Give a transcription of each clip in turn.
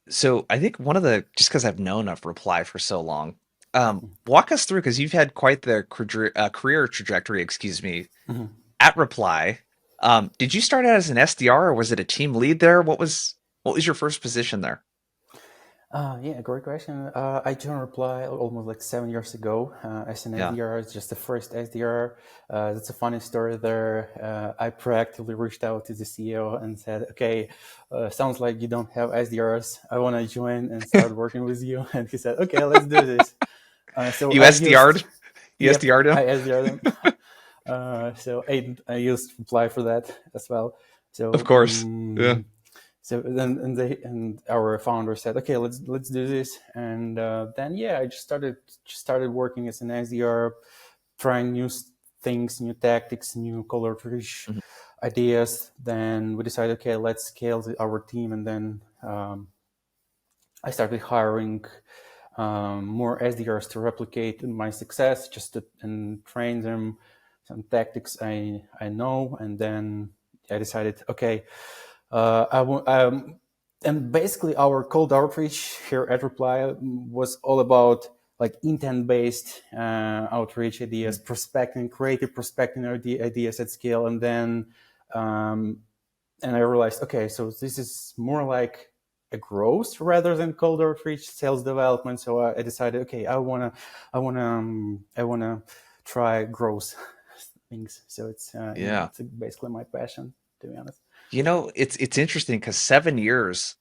So I think just because I've known of Reply for so long, walk us through because you've had quite the career trajectory, excuse me, Mhm. at Reply. Did you start out as an SDR or was it a team lead there? What was your first position there? Yeah, great question. I joined Reply almost like 7 years ago as an Yeah. SDR. It's just the first SDR. That's a funny story there. I proactively reached out to the CEO and said, "Okay, sounds like you don't have SDRs. I want to join and start working with you." And he said, "Okay, let's do this." So You I used, SDR'd? You yep, SDR'd him? I SDR them. I used Reply for that as well. Of So course. Yeah. so then and our founder said, "Okay, let's do this." And then yeah, I just started working as an SDR, trying things, new tactics, new cold outreach Mhm. ideas. Then we decided, okay, let's scale our team, and then I started hiring more SDRs to replicate my success, and train them some tactics I know, and then I decided, okay, and basically our cold outreach here at Reply was all about like intent-based outreach ideas, Mhm. prospecting, creative prospecting ideas at scale, and then um, and I realized, okay, so this is more like a growth rather than cold outreach, sales development. So I decided, okay, I wanna try growth things. So Yeah. it's basically my passion, to be honest. It's interesting because 7 years,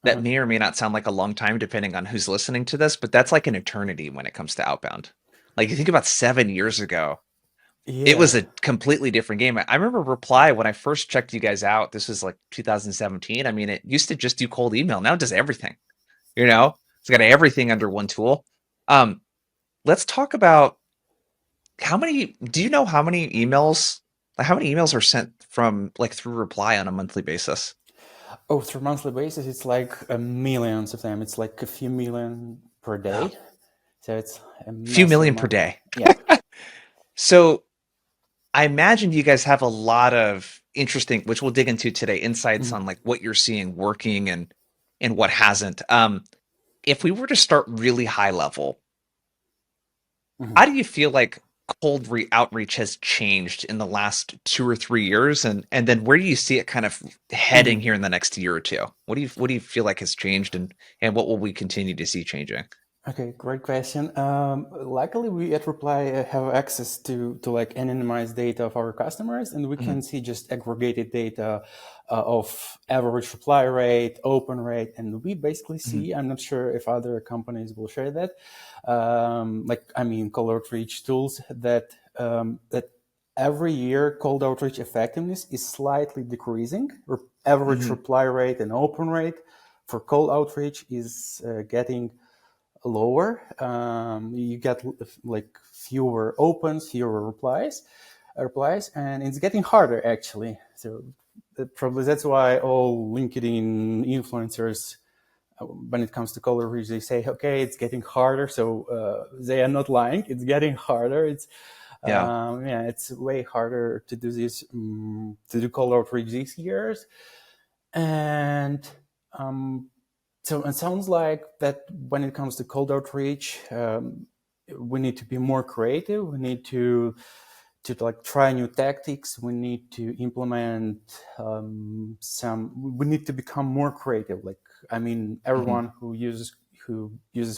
that Uh-huh. may or may not sound like a long time depending on who's listening to this, but that's like an eternity when it comes to outbound. Like you think about 7 years ago, it was Yeah. a completely different game. I remember Reply when I first checked you guys out. This was like 2017. I mean, it used to just do cold email. Now it does everything. You know, it's got everything under one tool. Um, let's talk about how many. Do you know how many emails? Like how many emails are sent from like through Reply on a monthly basis? Oh, through monthly basis, it's like millions of them. It's like a few million per Wow, day. So it's a few massive million per amount. day. Yeah. So I imagine you guys have a lot of interesting, which we'll dig into today, insights Mhm. on like what you're seeing working and what hasn't. If we were to start really high level, how Mhm. do you feel like outreach has changed in the last 2 or 3 years, and then where do you see it kind of heading Mhm. here in the next year or two? What do you feel like has changed, and what will we continue to see changing? Okay, great question. Luckily, we at Reply have access to like anonymized data of our customers, and we Mhm, can see just aggregated data of average reply rate, open rate, and we basically mhm, see. I'm not sure if other companies will share that. Like I mean, cold outreach tools that every year cold outreach effectiveness is slightly decreasing. Average mhm, reply rate and open rate for cold outreach is getting lower. You get like fewer opens, fewer replies, and it's getting harder actually. So probably that's why all LinkedIn influencers, when it comes to color reach, they say, okay, it's getting harder. So they are not lying. It's getting harder. yeah, Yeah, it's way harder to do to do color outreach these years. And um, so it sounds like that when it comes to cold outreach, we need to be more creative. We need to like try new tactics. We need to implement some. We need to become more creative. Like I mean, mhm, everyone who uses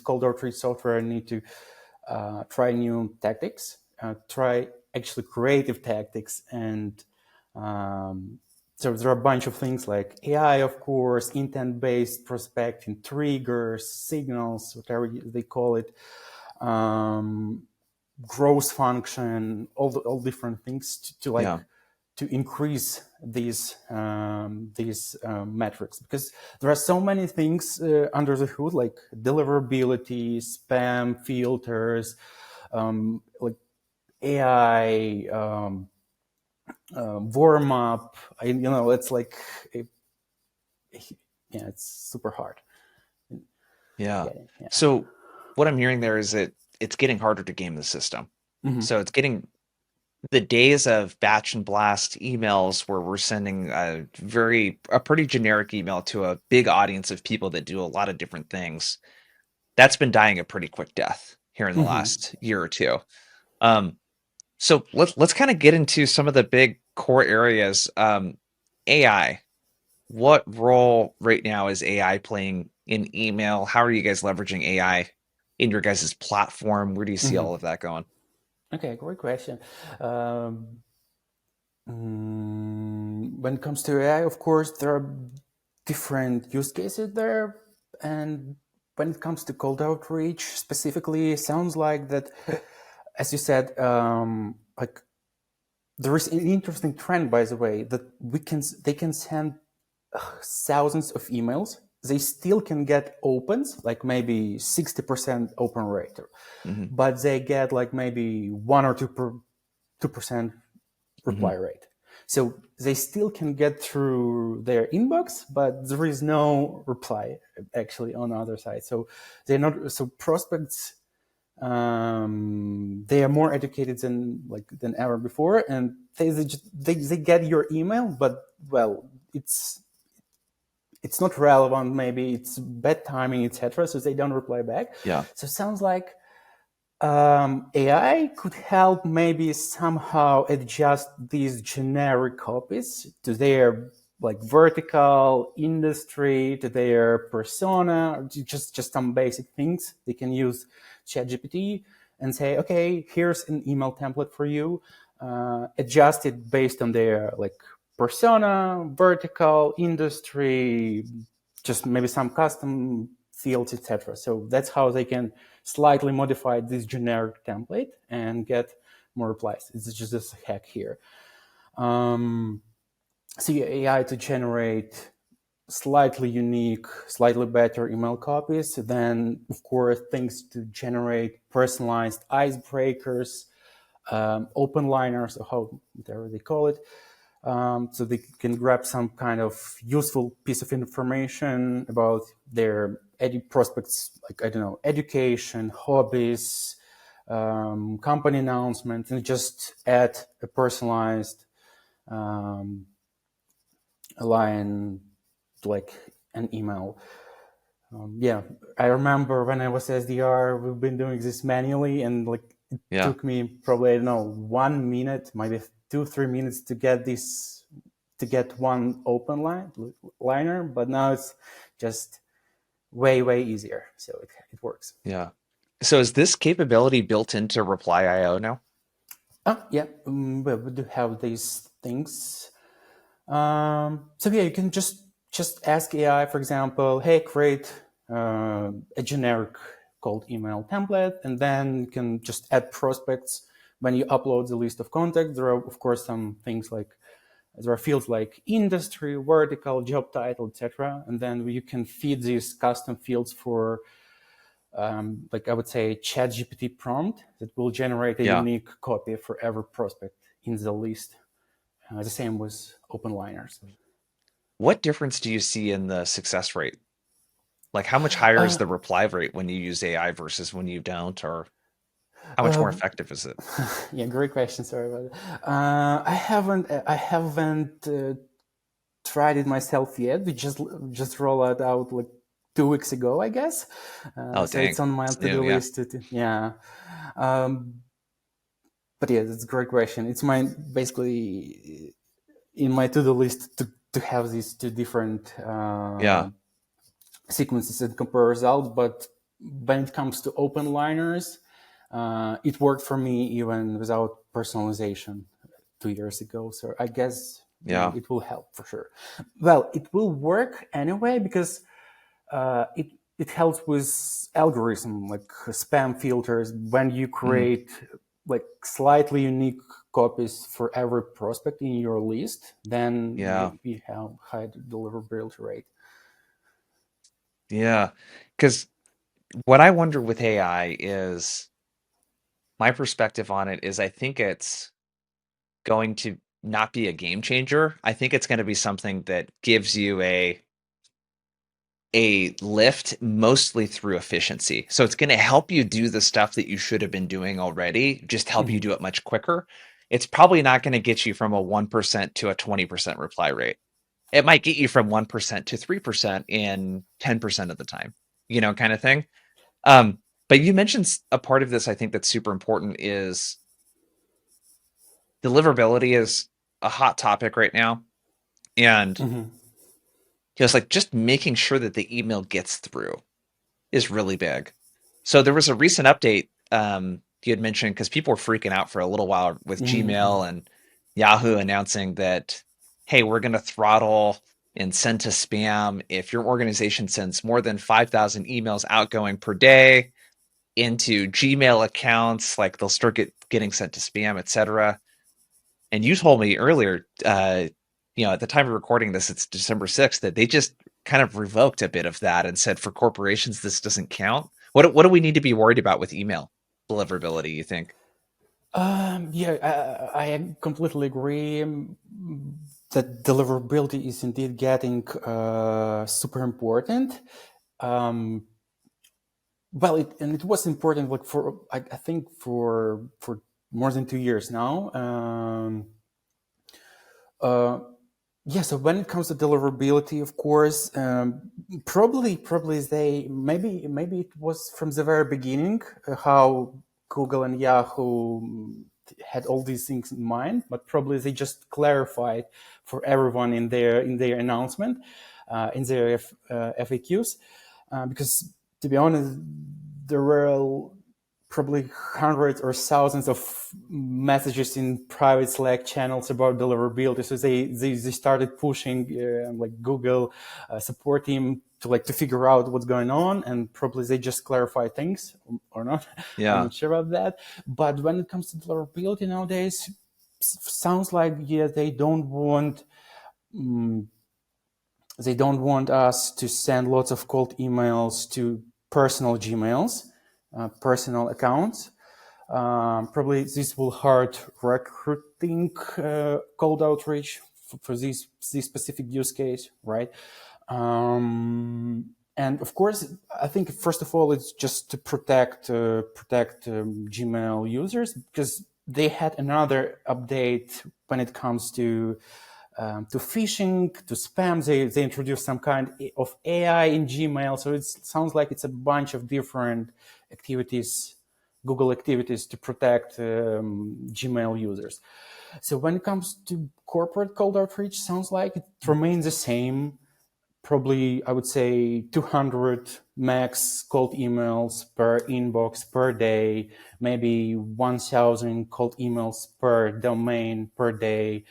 cold outreach software need to try new tactics. Try actually creative tactics and um, so there are a bunch of things like AI, of course, intent-based prospecting, triggers, signals, whatever they call it, um, growth function, all different things to like yeah, to increase these metrics because there are so many things under the hood like deliverability, spam filters, like AI. Warm up. It's like it, yeah, it's super hard. yeah. Yeah. So what I'm hearing there is that it's getting harder to game the system. Hmm. So it's getting the days of batch and blast emails where we're sending a pretty generic email to a big audience of people that do a lot of different things, that's been dying a pretty quick death here in the Hmm. last year or two. Um, so let's kind of get into some of the big core areas. AI. What role right now is AI playing in email? How are you guys leveraging AI in your guys' platform? Where do you see Hmm. all of that going? Okay, great question. Um, when it comes to AI, of course, there are different use cases there. And when it comes to cold outreach specifically, it sounds like that, as you said, like there is an interesting trend, by the way, that they can send thousands of emails. They still can get opens, like maybe 60% open rate, Hmm. but they get like maybe 2% Hmm. reply rate. So they still can get through their inbox, but there is no reply actually on the other side. So they're not so prospects. They are more educated than ever before, and they get your email, but well, it's not relevant. Maybe it's bad timing, etc. So they don't reply back. Yeah. So it sounds like AI could help maybe somehow adjust these generic copies to their like vertical industry, to their persona, just some basic things. They can use ChatGPT and say, okay, here's an email template for you. Adjust it based on their like persona, vertical, industry, just maybe some custom fields, etc. So that's how they can slightly modify this generic template and get more replies. It's just a hack here. See AI to generate slightly unique, slightly better email copies. Then, of course, things to generate personalized icebreakers, open liners, or how whatever they call it. So they can grab some kind of useful piece of information about their prospects, like I don't know, education, hobbies, company announcements, and just add a personalized um, line, like an email. Yeah, I remember when I was SDR, we've been doing this manually, and like it Yeah. took me probably, I don't know, 1 minute, maybe 2 3 minutes to get one open liner, but now it's just way easier. So it works. Yeah. So is this capability built into Reply.io now? Oh yeah, we do have these things. So yeah, you can just ask AI, for example, hey, create a generic cold email template, and then you can just add prospects. When you upload the list of contacts, there are of course some things like there are fields like industry, vertical, job title, etc. And then you can feed these custom fields for like I would say ChatGPT prompt that will generate a Yeah. unique copy for every prospect in the list. The same with open liners. What difference do you see in the success rate? Like how much higher is Uh, the reply rate when you use AI versus when you don't, or how much more uh, effective is it? yeah, great question. Sorry about that. I haven't tried it myself yet. We just rolled it out like 2 weeks ago, I guess. Oh, So it's dang. on my It's to-do new. Yeah. list. Yeah. Um, but yeah, that's a great question. It's my basically in my to-do list to have these two different Yeah. sequences and compare results. But when it comes to open liners, it worked for me even without personalization 2 years ago. So I guess Yeah. it will help for sure. Well, it will work anyway because it helps with algorithm like spam filters when you Mhm. create like slightly unique copies for every prospect in your list. Then Yeah. you have high deliverability rate. Yeah. Because what I wonder with AI is my perspective on it is I think it's going to not be a game changer. I think it's going to be something that gives you a lift mostly through efficiency. So it's going to help you do the stuff that you should have been doing already, just help you Mhm. do it much quicker. it's probably not going to get you from a 1% to a 20% reply rate. It might get you from 1% to 3% in 10% of the time, kind of thing. Um, but you mentioned a part of this I think that's super important is deliverability is a hot topic right now. And Mm-hmm. it's like just making sure that the email gets through is really big. So there was a recent update you had mentioned because people were freaking out for a little while with Mm-hmm. Gmail and Yahoo announcing that, hey, we're going to throttle and send to spam if your organization sends more than 5,000 emails outgoing per day into Gmail accounts, like they'll start getting sent to spam, etc. And you told me earlier, at the time of recording this, it's December 6th, that they just kind of revoked a bit of that and said for corporations, this doesn't count. What do we need to be worried about with email deliverability, you think? Yeah, I completely agree that deliverability is indeed getting super important. Um, well, it was important like for I think for more than 2 years now. Uh, yeah, so when it comes to deliverability, of course, probably they maybe it was from the very beginning how Google and Yahoo had all these things in mind, but probably they just clarified for everyone in their announcement, in their FAQs, because to be honest, there were probably hundreds or thousands of messages in private Slack channels about deliverability. So they started pushing like Google support team to figure out what's going on, and probably they just clarify things or not. I'm Yeah. not sure about that. But when it comes to deliverability nowadays, sounds like yeah they don't want us to send lots of cold emails to personal Gmails, personal accounts. Probably this will hurt recruiting cold outreach for this specific use case, right? And of course, I think first of all, it's just to protect Gmail users because they had another update when it comes to phishing, to spam. They introduced some kind of AI in Gmail. So it sounds like it's a bunch of different activities, Google activities to protect Gmail users. So when it comes to corporate cold outreach, sounds like it remains the same. Probably, I would say 200 max cold emails per inbox per day, maybe 1,000 cold emails per domain per day.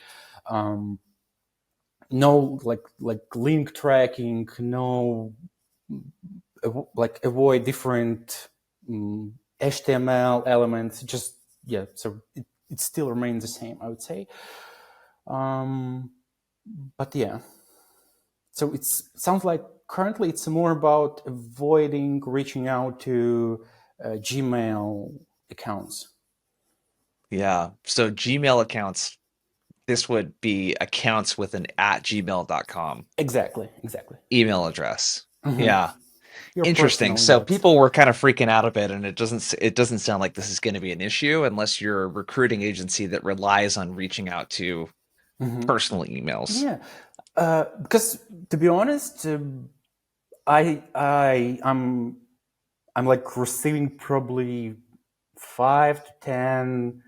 Um, no like link tracking, no like avoid different HTML elements. Just yeah, so it still remains the same, I would say. Um, but yeah, so it sounds like currently it's more about avoiding reaching out to Gmail accounts. Yeah. So Gmail accounts, this would be accounts with an at gmail.com Exactly. email address. Hmm. Yeah. Your Interesting. personal So inbox. people were kind of freaking out a bit, and it doesn't sound like this is going to be an issue unless you're a recruiting agency that relies on reaching out to Hmm. personal emails. Yeah, because to be honest, I'm like receiving probably 5 to 10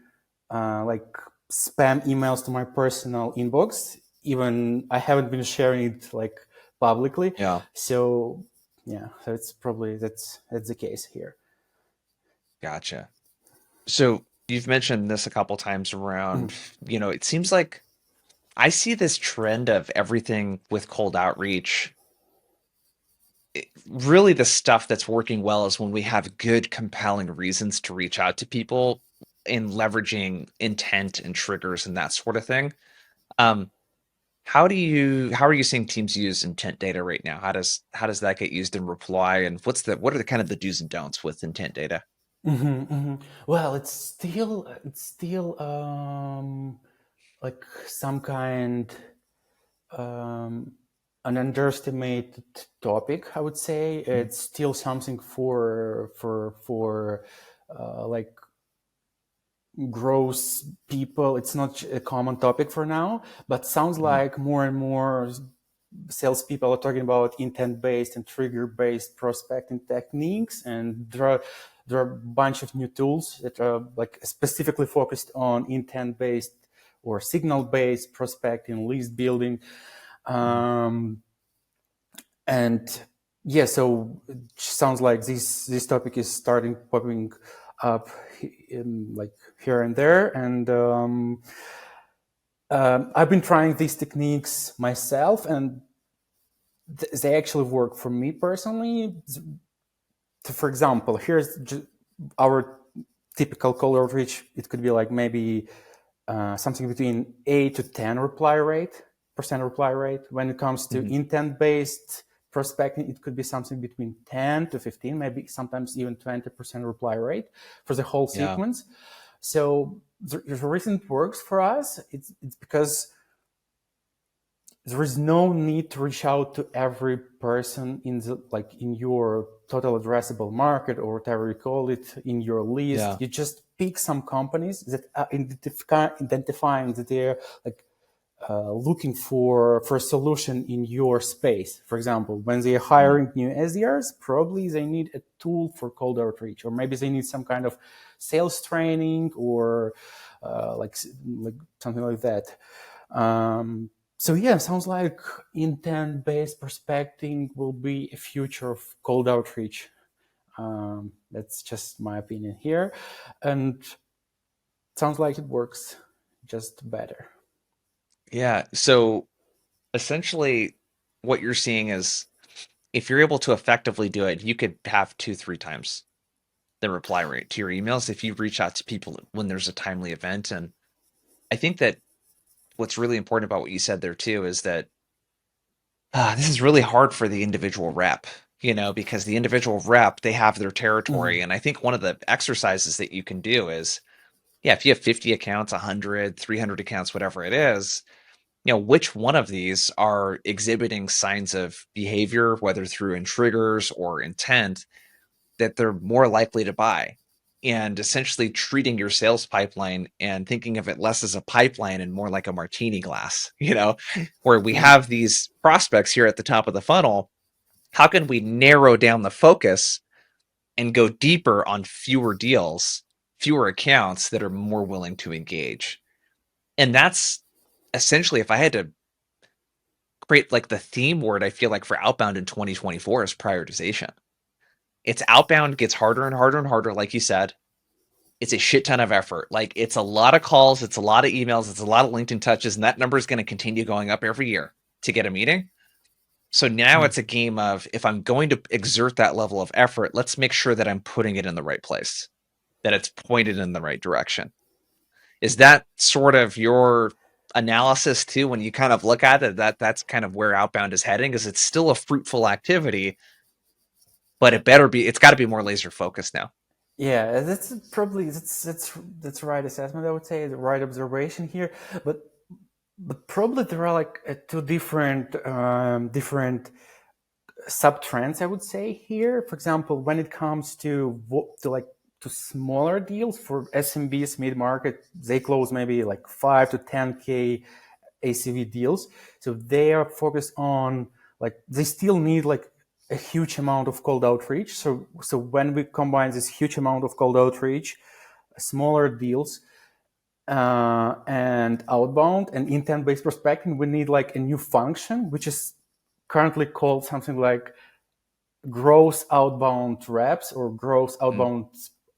like spam emails to my personal inbox. Even I haven't been sharing it like publicly. Yeah, So yeah, so it's probably that's the case here. gotcha. So you've mentioned this a couple times around, Mhm. it seems like I see this trend of everything with cold outreach. Really, the stuff that's working well is when we have good, compelling reasons to reach out to people in leveraging intent and triggers and that sort of thing. Um, how are you seeing teams use intent data right now? How does that get used in reply? And what are the kind of the do's and don'ts with intent data? Well, it's still like some kind um, an underestimated topic. I would say Mhm. it's still something for like grows people. It's not a common topic for now, but sounds Mhm. like more and more salespeople are talking about intent-based and trigger-based prospecting techniques, and there are a bunch of new tools that are like specifically focused on intent-based or signal-based prospecting, list building, Mhm. um, and yeah. So it sounds like this topic is starting popping up like here and there, and I've been trying these techniques myself, and they actually work for me personally. For example, here's our typical cold outreach. It could be like maybe something between 8 to 10 reply rate. When it comes to Mhm. intent based prospecting, it could be something between 10 to 15, maybe sometimes even 20% reply rate for the whole Yeah. sequence. So the reason it works for us, it's because there is no need to reach out to every person in the like in your total addressable market or whatever you call it in your list. Yeah. You just pick some companies that are identifying that they're like looking for a solution in your space. For example, when they're Mhm. hiring new SDRs, probably they need a tool for cold outreach, or maybe they need some kind of sales training or like something like that. Um, so yeah, sounds like intent-based prospecting will be a future of cold outreach. That's just my opinion here, and sounds like it works just better. Yeah. So essentially, what you're seeing is if you're able to effectively do it, you could have two, three times the reply rate to your emails if you reach out to people when there's a timely event. And I think that what's really important about what you said there too is that this is really hard for the individual rep, because the individual rep, they have their Mm-hmm. territory. And I think one of the exercises that you can do is, yeah, if you have 50 accounts, 100, 300 accounts, whatever it is, which one of these are exhibiting signs of behavior, whether through in triggers or intent, that they're more likely to buy. And essentially treating your sales pipeline and thinking of it less as a pipeline and more like a martini glass, where we Mm-hmm. have these prospects here at the top of the funnel. How can we narrow down the focus and go deeper on fewer deals, fewer accounts that are more willing to engage? And that's essentially, if I had to create like the theme word, I feel like for outbound in 2024 is prioritization. It's outbound gets harder and harder and harder, like you said. It's a shit ton of effort. Like it's a lot of calls, it's a lot of emails, it's a lot of LinkedIn touches, and that number is going to continue going up every year to get a meeting. So now Mm-hmm. it's a game of if I'm going to exert that level of effort, let's make sure that I'm putting it in the right place, that it's pointed in the right direction. Is that sort of your analysis too when you kind of look at it, that's kind of where outbound is heading? Is it's still a fruitful activity, but it's got to be more laser focused now. Yeah, that's probably that's right assessment. I would say the right observation here, but probably there are like two different sub trends. I would say here. For example, when it comes to smaller deals for SMBs mid market, they close maybe like 5 to 10K ACV deals. So they are focused on like they still need like a huge amount of cold outreach. So when we combine this huge amount of cold outreach, smaller deals, and outbound and intent based prospecting, we need like a new function which is currently called something like gross outbound reps or gross Mm, outbound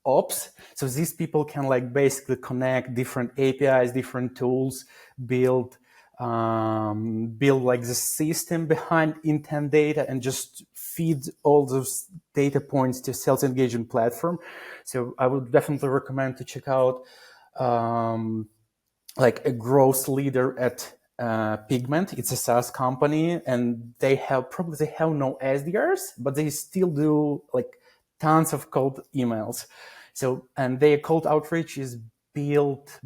ops. So these people can like basically connect different APIs, different tools, build build like the system behind intent data and just feed all those data points to sales engagement platform. So I would definitely recommend to check out um, like a growth leader at Pigment. It's a SaaS company, and they have no SDRs, but they still do like tons of cold emails. So and their cold outreach is built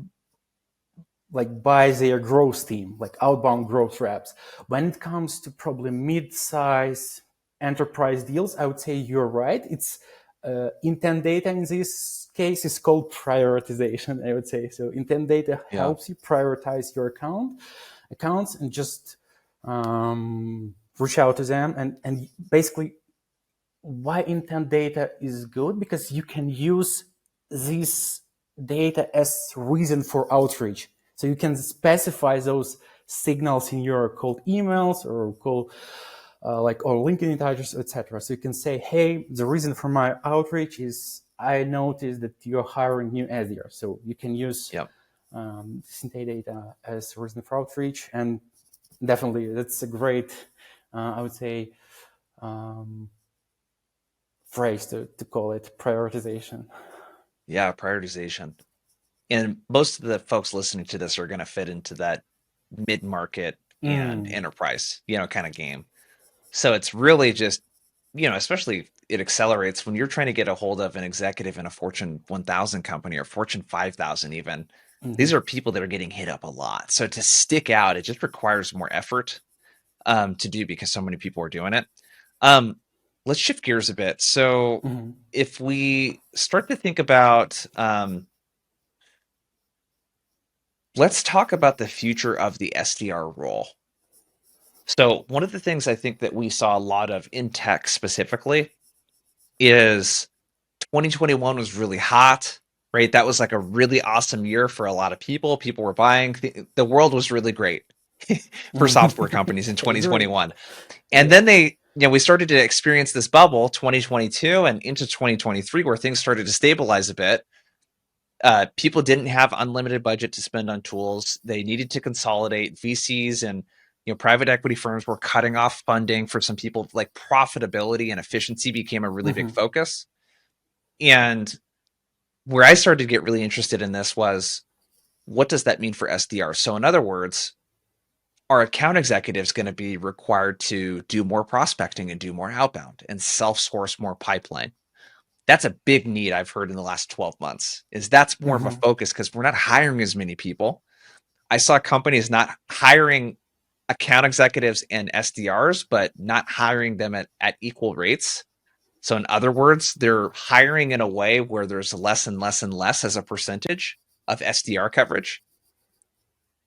like by their growth team, like outbound growth reps. When it comes to probably mid-size enterprise deals, I would say you're right. intent data in this case is called prioritization, I would say. So intent data Yeah. helps you prioritize your accounts and just reach out to them. And basically, why intent data is good? Because you can use this data as reason for outreach. So you can specify those signals in your cold emails or cold or LinkedIn touches, etc. So you can say, hey, the reason for my outreach is I noticed that you're hiring new SDR. So you can use Yep. synthetic data as a reason for outreach. And definitely that's a great, I would say, phrase to call it prioritization. Yeah, prioritization. And most of the folks listening to this are going to fit into that mid-market and Mm. enterprise, kind of game. So it's really just, especially it accelerates when you're trying to get a hold of an executive in a Fortune 1000 company or Fortune 5000 even. Mm-hmm. These are people that are getting hit up a lot. So to stick out, it just requires more effort to do because so many people are doing it. Um, let's shift gears a bit. So Mm-hmm. if we start to think about, let's talk about the future of the SDR role. So one of the things I think that we saw a lot of in tech specifically is 2021 was really hot, right? That was like a really awesome year for a lot of people. People were buying. The world was really great for software companies in I agree. 2021. And Yeah. then we started to experience this bubble 2022 and into 2023 where things started to stabilize a bit. People didn't have unlimited budget to spend on tools. They needed to consolidate. VCs and private equity firms were cutting off funding for some people. Like profitability and efficiency became a really big Mm-hmm. focus. And where I started to get really interested in this was, what does that mean for SDR? So in other words, are account executives going to be required to do more prospecting and do more outbound and self-source more pipeline? That's a big need I've heard in the last 12 months. Is that's more of a Mm-hmm. focus because we're not hiring as many people. I saw companies not hiring account executives and SDRs, but not hiring them at equal rates. So in other words, they're hiring in a way where there's less and less and less as a percentage of SDR coverage.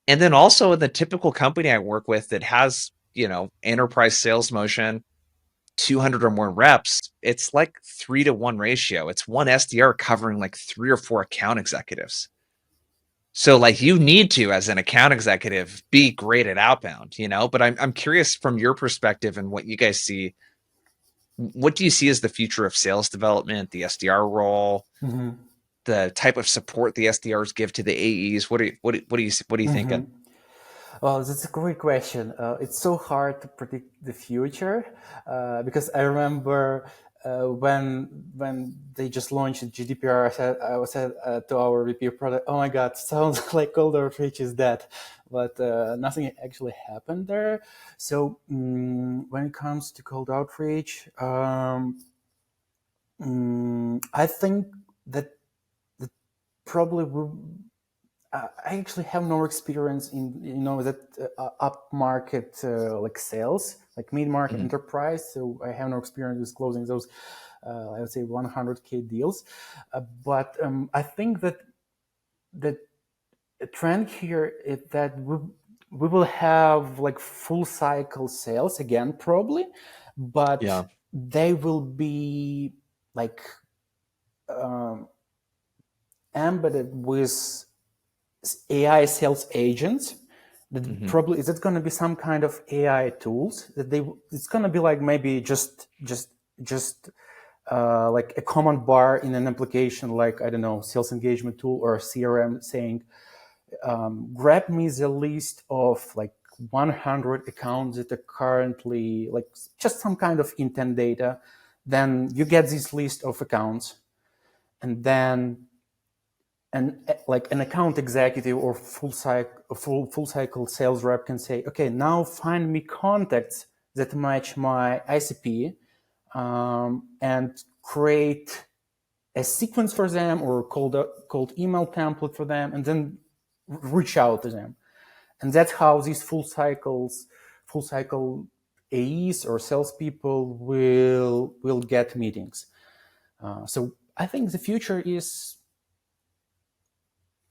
And then also in the typical company I work with that has, enterprise sales motion, 200 or more reps, it's like 3-to-1 ratio. It's one SDR covering like 3 or 4 account executives. So like you need to, as an account executive, be great at outbound, but I'm curious from your perspective and what you guys see. What do you see as the future of sales development, the SDR role, Mm-hmm. the type of support the SDRs give to the AEs? What are you Mm-hmm. thinking? Well, that's a great question. It's so hard to predict the future because I remember when they just launched GDPR, I said to our VP of product, "Oh my God, sounds like cold outreach is dead," but nothing actually happened there. So when it comes to cold outreach, I think that probably will. I actually have no experience in that up market like sales, like mid market Mhm. enterprise. So I have no experience with closing those, I would say 100K deals. But I think that a trend here is that we will have like full cycle sales again, probably, but Yeah. they will be like um, embedded with AI sales agents. That Hmm. probably is it going to be some kind of AI tools that they. It's going to be like maybe just like a command bar in an application, like I don't know, sales engagement tool or CRM, saying, grab me the list of like 100 accounts that are currently like just some kind of intent data. Then you get this list of accounts, and then and like an account executive or full cycle sales rep can say, okay, now find me contacts that match my ICP, and create a sequence for them or cold email template for them, and then reach out to them. And that's how these full cycle AEs or salespeople will get meetings. So I think the future is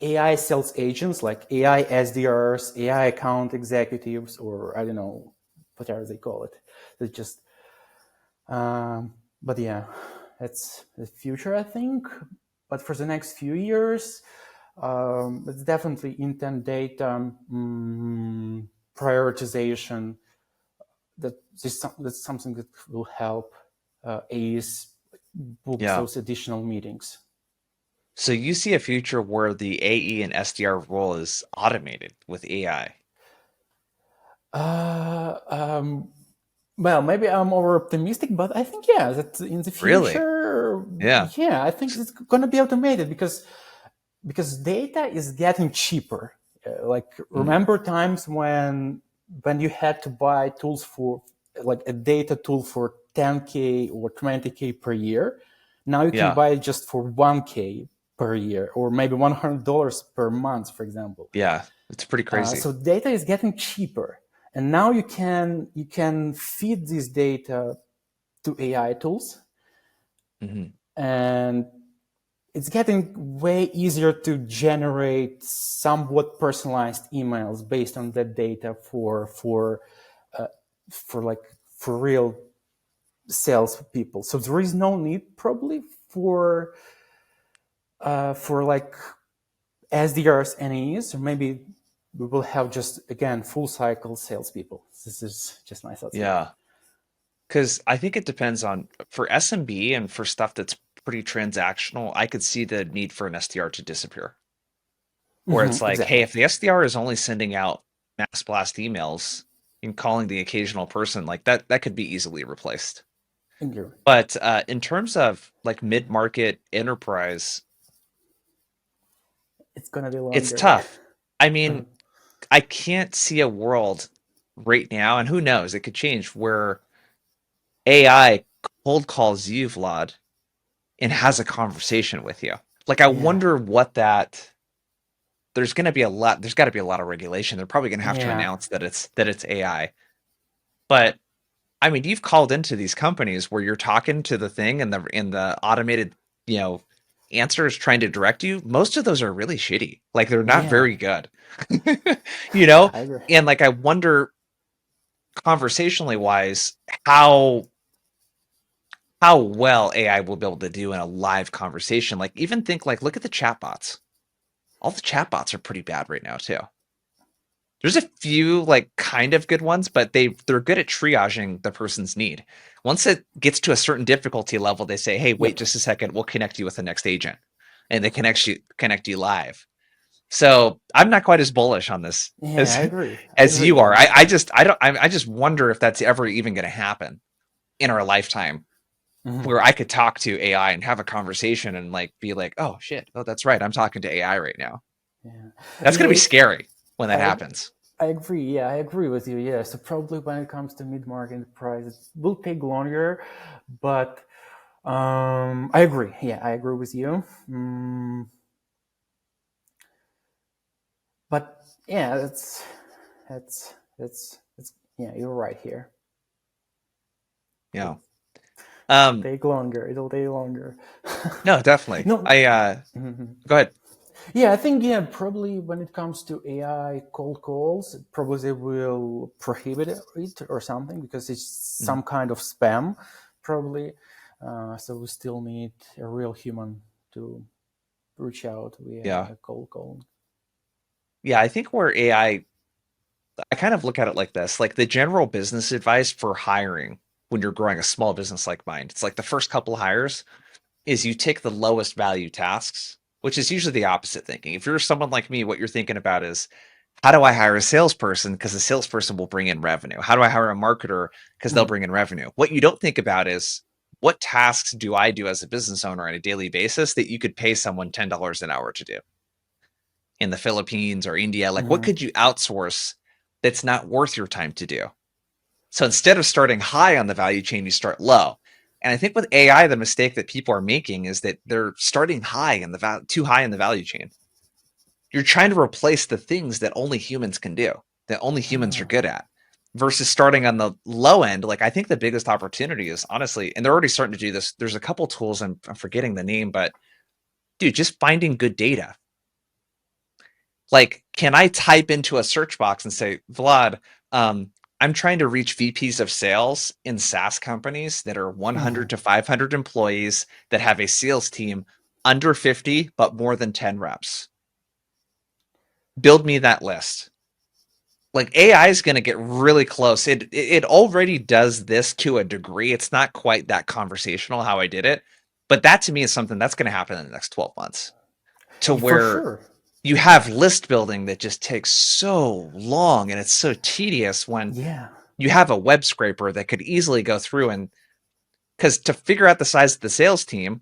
AI sales agents like AI SDRs, AI account executives, or I don't know, whatever they call it. They just, but yeah, that's the future, I think. But for the next few years, it's definitely intent data, prioritization. That's something that will help AEs book Yeah. those additional meetings. So you see a future where the AE and SDR role is automated with AI. Uh, um, well, maybe I'm over optimistic, but I think yeah, that in the Really? future, Yeah. yeah, I think it's going to be automated because data is getting cheaper. Like Mm, remember times when you had to buy tools for like a data tool for 10K or 20K per year. Now you can yeah. buy it just for 1K per year or maybe $100 per month, for example. Yeah. It's pretty crazy. So data is getting cheaper, and now you can feed this data to AI tools, Hmm. and it's getting way easier to generate somewhat personalized emails based on that data uh, for like for real sales people. So there is no need probably for like SDRs and AEs, or maybe we will have just again full cycle salespeople. This is just my thoughts again. Yeah. Because I think it depends on for SMB and for stuff that's pretty transactional, I could see the need for an SDR to disappear. Where it's like, hey, Exactly. if the SDR is only sending out mass blast emails and calling the occasional person, like that could be easily replaced. Agree. But in terms of like mid-market enterprise, It's gonna be it's longer. tough. I mean, I can't see a world right now, and who knows, it could change where AI cold calls you, Vlad, and has a conversation with you. Like, I Yeah. wonder what that. There's going to be a lot. There's got to be a lot of regulation. They're probably going to have to Yeah. announce that it's AI. But I mean, you've called into these companies where you're talking to the thing and the automated, you know, answers trying to direct you. Most of those are really shitty. Like they're not Yeah. very good. you know, I agree. and like I wonder conversationally wise how well AI will be able to do in a live conversation. Like even think like look at the chatbots. All the chatbots are pretty bad right now too. There's a few like kind of good ones, but they're good at triaging the person's need. Once it gets to a certain difficulty level, they say, "Hey, wait Yep. just a second. We'll connect you with the next agent," and they connect you live. So I'm not quite as bullish on this Yeah, as I agree. I as agree you are. on this I one. just I don't I just wonder if that's ever even going to happen in our lifetime, Mhm. where I could talk to AI and have a conversation and like be like, "Oh shit, oh that's right, I'm talking to AI right now." Yeah. That's going Yeah. to be scary when that I happens. I agree. Yeah, I agree with you. Yeah. So probably when it comes to mid-market enterprise, it will take longer, but I agree. Yeah, I agree with you. But yeah, that's yeah, you're right here. Yeah. It'll Um, take longer. It'll take longer. no, definitely. No. Mhm. Go ahead. Yeah, I think yeah, probably when it comes to AI cold calls, probably they will prohibit it or something because it's Mhm. some kind of spam, probably. So we still need a real human to reach out via Yeah. a cold call. Yeah, I think where I kind of look at it like this, like the general business advice for hiring when you're growing a small business like mine. It's like the first couple hires is you take the lowest value tasks, which is usually the opposite thinking. If you're someone like me, what you're thinking about is how do I hire a salesperson? Because a salesperson will bring in revenue. How do I hire a marketer? Because they'll Mhm. bring in revenue. What you don't think about is what tasks do I do as a business owner on a daily basis that you could pay someone $10 an hour to do in the Philippines or India? Like, what Mhm. could you outsource that's not worth your time to do? So instead of starting high on the value chain, you start low. And I think with AI, the mistake that people are making is that they're starting high in too high in the value chain. You're trying to replace the things that only humans can do, that only humans are Ah, good at. versus starting on the low end. Like I think the biggest opportunity is honestly, and they're already starting to do this. There's a couple tools, I'm forgetting the name, but dude, just finding good data. Like, can I type into a search box and say, Vlad, I'm trying to reach VPs of sales in SaaS companies that are Mhm. 100 to 500 employees that have a sales team under 50, but more than 10 reps. Build me that list. Like AI is going to get really close. It already does this to a degree. It's not quite that conversational how I did it, but that to me is something that's going to happen in the next 12 months to For where sure. you have list building that just takes so long and it's so tedious when Yeah, you have a web scraper that could easily go through and because to figure out the size of the sales team,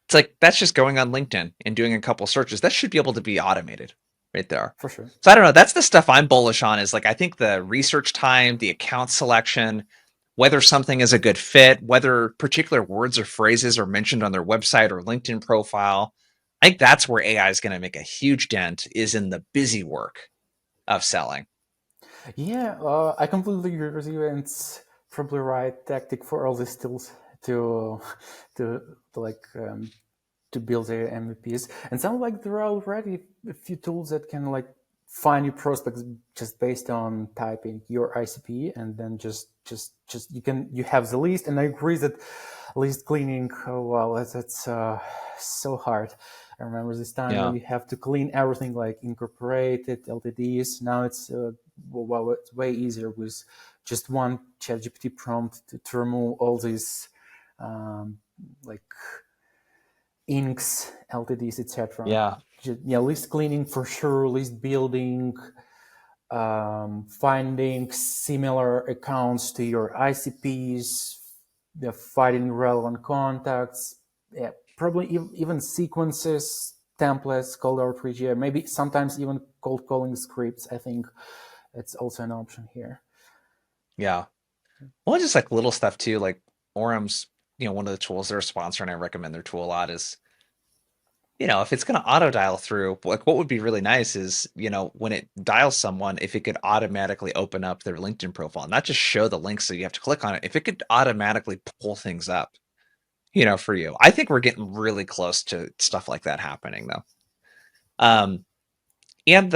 it's like that's just going on LinkedIn and doing a couple searches. That should be able to be automated right there. for sure. So I don't know. That's the stuff I'm bullish on is like I think the research time, the account selection, whether something is a good fit, whether particular words or phrases are mentioned on their website or LinkedIn profile. I think that's where AI is going to make a huge dent is in the busy work of selling. Yeah, I completely agree with you, and it's probably right tactic for all these tools to to, to like to build their MVPs. And sounds like there are already a few tools that can like find you prospects just based on typing your ICP, and then just you have the list. And I agree that list cleaning, oh well, that's so hard. I remember this time when Yeah. you have to clean everything like incorporated LTDs. Now it's way easier with just one ChatGPT prompt to remove all these um, like inks, LTDs, etc. Yeah. Yeah, list cleaning for sure, list building, finding similar accounts to your ICPs, finding relevant contacts, yeah, probably even sequences, templates, cold outreach, yeah, maybe sometimes even cold calling scripts. I think it's also an option here. Yeah. Well, just like little stuff too, like Orem's, one of the tools they're a sponsor and I recommend their tool a lot is, if it's going to auto dial through, like what would be really nice is, when it dials someone, if it could automatically open up their LinkedIn profile, not just show the link so you have to click on it, if it could automatically pull things up, for you. I think we're getting really close to stuff like that happening though. Um, and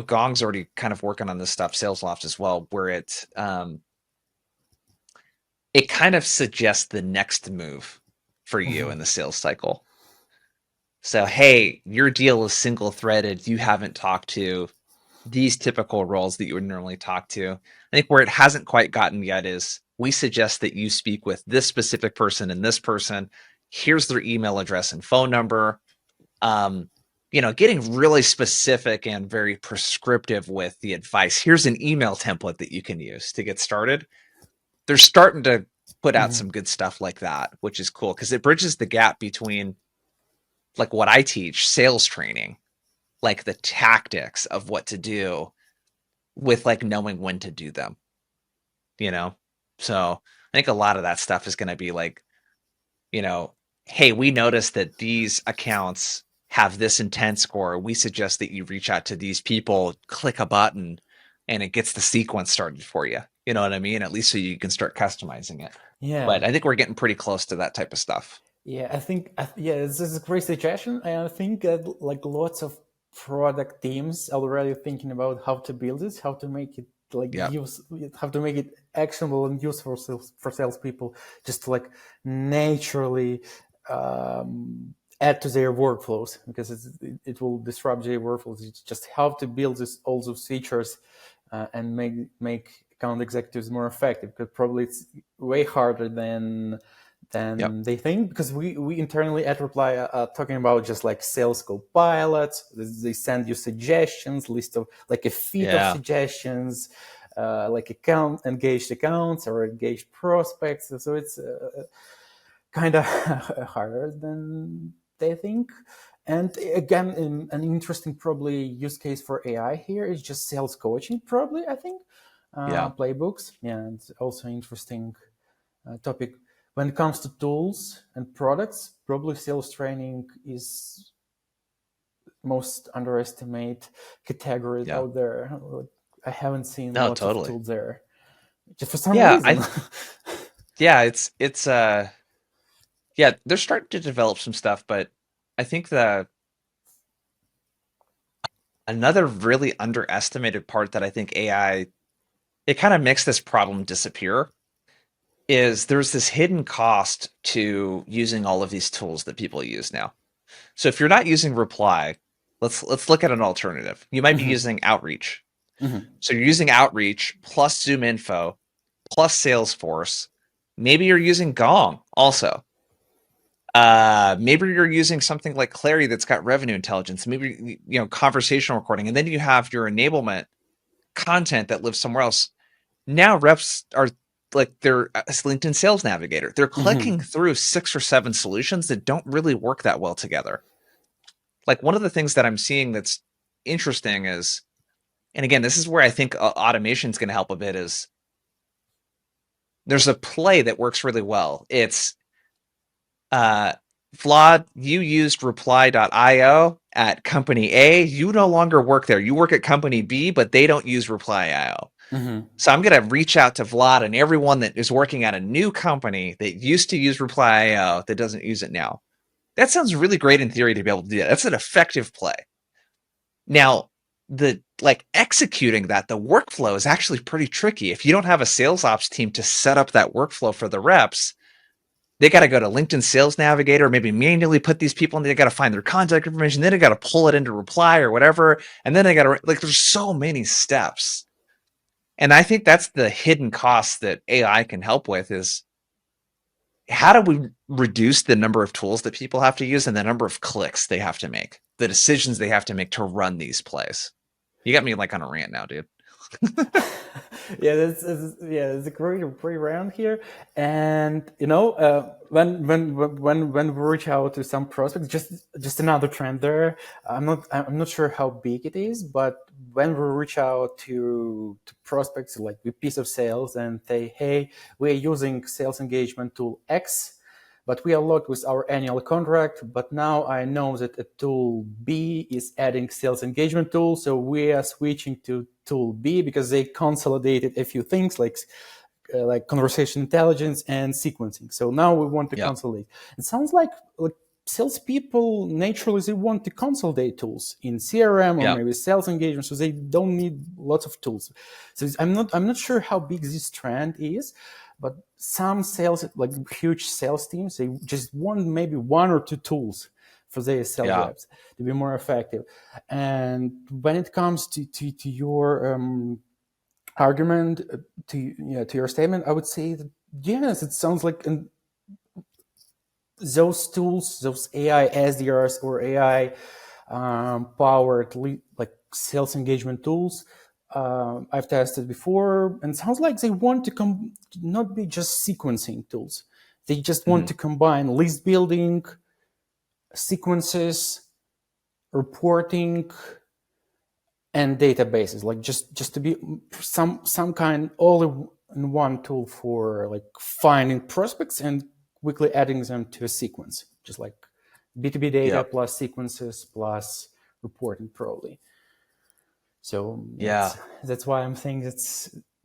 Gong's already kind of working on this stuff, SalesLoft as well, where it kind of suggests the next move for you Mm-hmm. in the sales cycle. So, hey, your deal is single threaded. You haven't talked to these typical roles that you would normally talk to. I think where it hasn't quite gotten yet is we suggest that you speak with this specific person and this person. Here's their email address and phone number. Um, getting really specific and very prescriptive with the advice. Here's an email template that you can use to get started. They're starting to put out Mm-hmm. some good stuff like that, which is cool because it bridges the gap between like what I teach, sales training, like the tactics of what to do with like knowing when to do them, you know? So I think a lot of that stuff is going to be like, you know, hey, we noticed that these accounts have this intent score. We suggest that you reach out to these people, click a button, and it gets the sequence started for you. You know what I mean? At least so you can start customizing it. Yeah. But I think we're getting pretty close to that type of stuff. Yeah, I think yeah, this is a great suggestion. I think that like lots of product teams are already thinking about how to build this, how to make it like Yeah. how to make it actionable and useful for salespeople, just to like naturally add to their workflows because it will disrupt their workflows. It's just how to build this all those features and make account executives more effective. Because probably it's way harder Yep. than they think because we internally at Reply are talking about just like sales co-pilots. They send you suggestions, list of like a feed of Yeah. suggestions, like account engaged accounts or engaged prospects. So it's kind of harder than they think. And again, an interesting probably use case for AI here is just sales coaching. Probably I think Yeah. playbooks. Yeah, it's also interesting topic. When it comes to tools and products, probably sales training is most underestimated category Yeah. out there. I haven't seen No, lots of totally. tools there, just for some Yeah, reason. yeah, it's yeah, they're starting to develop some stuff, but I think the another really underestimated part that I think AI it kind of makes this problem disappear is there's this hidden cost to using all of these tools that people use now. So if you're not using Reply, let's look at an alternative. You might be Hmm. using Outreach. Hmm. So you're using Outreach plus Zoom Info plus Salesforce. Maybe you're using Gong also. Maybe you're using something like Clary that's got revenue intelligence. Maybe conversational recording, and then you have your enablement content that lives somewhere else. Now reps are like they're LinkedIn Sales Navigator. They're Hmm. clicking through 6 or 7 solutions that don't really work that well together. Like one of the things that I'm seeing that's interesting is, and again, this is where I think automation is going to help a bit. Is there's a play that works really well. It's uh, Vlad, you used reply.io at company A. You no longer work there. You work at company B, but they don't use reply.io. Hmm. So I'm going to reach out to Vlad and everyone that is working at a new company that used to use reply.io that doesn't use it now. That sounds really great in theory to be able to do that. That's an effective play. Now, the like executing that, the workflow is actually pretty tricky. If you don't have a sales ops team to set up that workflow for the reps, they got to go to LinkedIn Sales Navigator, maybe manually put these people in. They got to find their contact information. Then they got to pull it into Reply or whatever, and then they got to like. There's so many steps, and I think that's the hidden cost that AI can help with. Is how do we reduce the number of tools that people have to use and the number of clicks they have to make, the decisions they have to make to run these plays? You got me like on a rant now, dude. Yeah, yeah, it's a great round here, and when we reach out to some prospects, just another trend there. I'm not sure how big it is, but when we reach out to prospects like with piece of sales and say, hey, we're using sales engagement tool X, but we are locked with our annual contract. But now I know that a tool B is adding sales engagement tool, so we are switching to tool B because they consolidated a few things like conversation intelligence and sequencing. So now we want to Yep. consolidate. It sounds like salespeople naturally they want to consolidate tools in CRM or Yep. maybe sales engagement, so they don't need lots of tools. So I'm not sure how big this trend is, but some sales like huge sales teams they just want maybe one or two tools for their sales Yeah. reps to be more effective. And when it comes to your argument to your statement, I would say that yes, it sounds like those tools, those AI SDRs or AI powered like sales engagement tools. I've tested before, and it sounds like they want to not be just sequencing tools. They just want Mhm. to combine list building, sequences, reporting, and databases, like just to be some kind all in one tool for like finding prospects and quickly adding them to a sequence, just like B2B data Yep. plus sequences plus reporting probably. So Yeah. that's why I'm saying that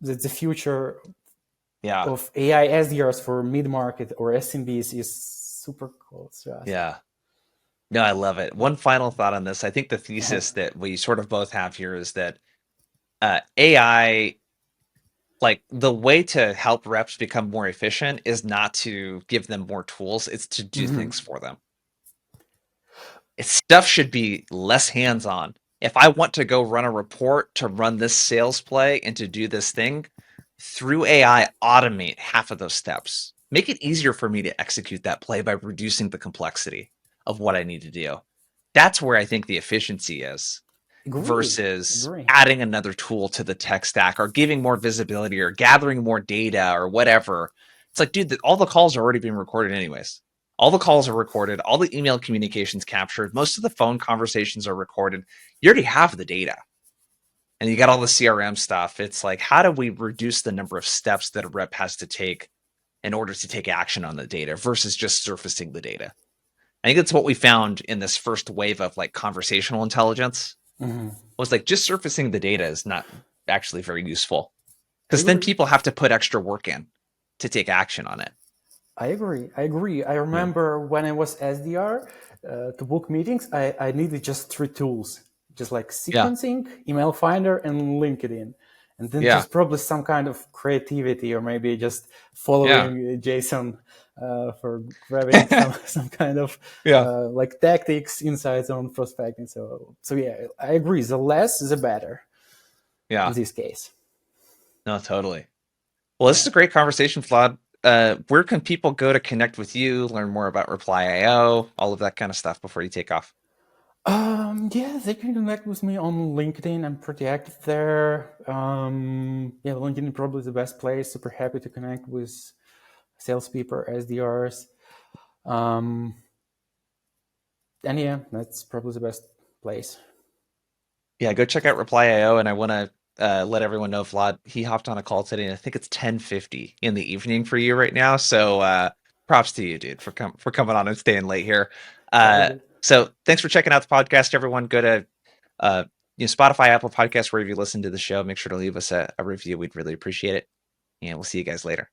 the future Yeah. of AI SDRs for mid market or SMBs is super close to us. Yeah. No, I love it. One final thought on this. I think the thesis that we sort of both have here is that AI, like the way to help reps become more efficient is not to give them more tools, it's to do Mhm. things for them. Stuff should be less hands-on. If I want to go run a report to run this sales play and to do this thing, through AI, automate half of those steps. Make it easier for me to execute that play by reducing the complexity of what I need to do. That's where I think the efficiency is Agree, versus agree. adding another tool to the tech stack or giving more visibility or gathering more data or whatever. It's like, dude, all the calls are already being recorded anyways. All the calls are recorded, all the email communications captured, most of the phone conversations are recorded. You already have the data and you got all the CRM stuff. It's like, how do we reduce the number of steps that a rep has to take in order to take action on the data versus just surfacing the data? I think that's what we found in this first wave of like conversational intelligence Mhm. was like just surfacing the data is not. actually very useful I because then agree. people have to put extra work in to take action on it. I agree. I agree. I Yeah. remember when I was SDR to book meetings, I needed just three tools, just like Yeah. sequencing, email finder, and LinkedIn. And then Yeah. there's probably some kind of creativity, or maybe just Yeah. following Jason for grabbing some kind of Yeah. like tactics, insights on prospecting. So yeah, I agree. The less, the better in Yeah. this case. No, totally. Well, this is Yeah. a great conversation, Vlad. Where can people go to connect with you, learn more about Reply.io, all of that kind of stuff before you take off? Yeah, they can connect with me on LinkedIn. I'm pretty active there. Yeah, LinkedIn probably the best place. Super happy to connect with salespeople, SDRs. Um, and yeah, that's probably the best place. Yeah, go check out Reply.io, and I want to let everyone know Vlad, he hopped on a call today, and I think it's 10:50 in the evening for you right now. So props to you, dude, for coming on and staying late here. All good. So thanks for checking out the podcast, everyone. Go to uh, Spotify, Apple Podcasts, wherever you listen to the show. Make sure to leave us a review. We'd really appreciate it. And we'll see you guys later.